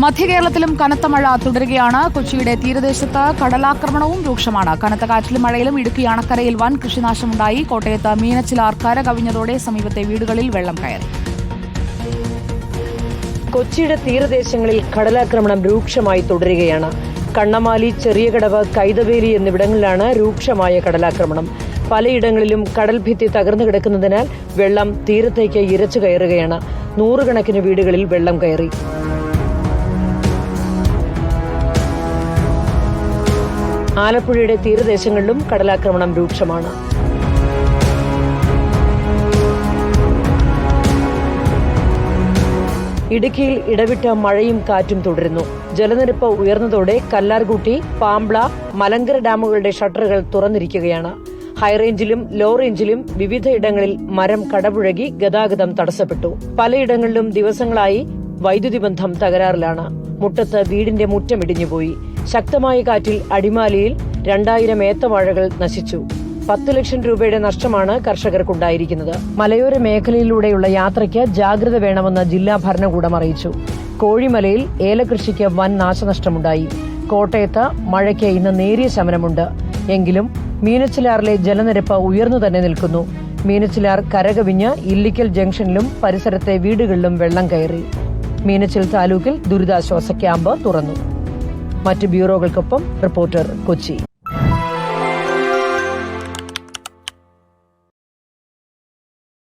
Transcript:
മധ്യകേരളത്തിലും കനത്ത മഴ തുടരുകയാണ്. കൊച്ചിയുടെ തീരദേശത്ത് കടലാക്രമണവും രൂക്ഷമാണ്. കനത്ത കാറ്റിലും മഴയിലും ഇടുക്കി അണക്കരയിൽ വൻ കൃഷിനാശമുണ്ടായി. കോട്ടയത്ത് മീനച്ചിലാർ കര കവിഞ്ഞതോടെ സമീപത്തെ വീടുകളിൽ വെള്ളം കയറി. കൊച്ചിയുടെ തീരദേശങ്ങളിൽ കടലാക്രമണം രൂക്ഷമായി തുടരുകയാണ്. കണ്ണമാലി, ചെറിയകടവ്, കൈതവേലി എന്നിവിടങ്ങളിലാണ് രൂക്ഷമായ കടലാക്രമണം. പലയിടങ്ങളിലും കടൽഭിത്തി തകർന്നു കിടക്കുന്നതിനാൽ വെള്ളം തീരത്തേക്ക് ഇരച്ചു കയറുകയാണ്. നൂറുകണക്കിന് വീടുകളിൽ വെള്ളം കയറി. ആലപ്പുഴയുടെ തീരദേശങ്ങളിലും കടലാക്രമണം രൂക്ഷമാണ്. ഇടുക്കിയിൽ ഇടവിട്ട മഴയും കാറ്റും തുടരുന്നു. ജലനിരപ്പ് ഉയർന്നതോടെ കല്ലാർകുട്ടി, പാംബ്ള, മലങ്കര ഡാമുകളുടെ ഷട്ടറുകൾ തുറന്നിരിക്കുകയാണ്. ഹൈറേഞ്ചിലും ലോ റേഞ്ചിലും വിവിധയിടങ്ങളിൽ മരം കടപുഴകി ഗതാഗതം തടസ്സപ്പെട്ടു. പലയിടങ്ങളിലും ദിവസങ്ങളായി വൈദ്യുതി ബന്ധം തകരാറിലാണ്. മുട്ടത്ത് വീടിന്റെ മുറ്റമിടിഞ്ഞുപോയി. ശക്തമായ കാറ്റിൽ അടിമാലിയിൽ 2000 ഏത്തവാഴകൾ നശിച്ചു. 10 ലക്ഷം രൂപയുടെ നഷ്ടമാണ് കർഷകർക്കുണ്ടായിരിക്കുന്നത്. മലയോര മേഖലയിലൂടെയുള്ള യാത്രയ്ക്ക് ജാഗ്രത വേണമെന്ന് ജില്ലാ ഭരണകൂടം അറിയിച്ചു. കോഴിമലയിൽ ഏലകൃഷിക്ക് വൻ നാശനഷ്ടമുണ്ടായി. കോട്ടയത്ത് മഴയ്ക്ക് ഇന്ന് നേരിയ ശമനമുണ്ട്. എങ്കിലും മീനച്ചിലാറിലെ ജലനിരപ്പ് ഉയർന്നു തന്നെ നിൽക്കുന്നു. മീനച്ചിലാർ കരകവിഞ്ഞ് ഇല്ലിക്കൽ ജംഗ്ഷനിലും പരിസരത്തെ വീടുകളിലും വെള്ളം കയറി. മീനച്ചിൽ താലൂക്കിൽ ദുരിതാശ്വാസ ക്യാമ്പ് തുറന്നു. മറ്റ് ബ്യൂറോകൾക്കൊപ്പം റിപ്പോർട്ടർ, കൊച്ചി.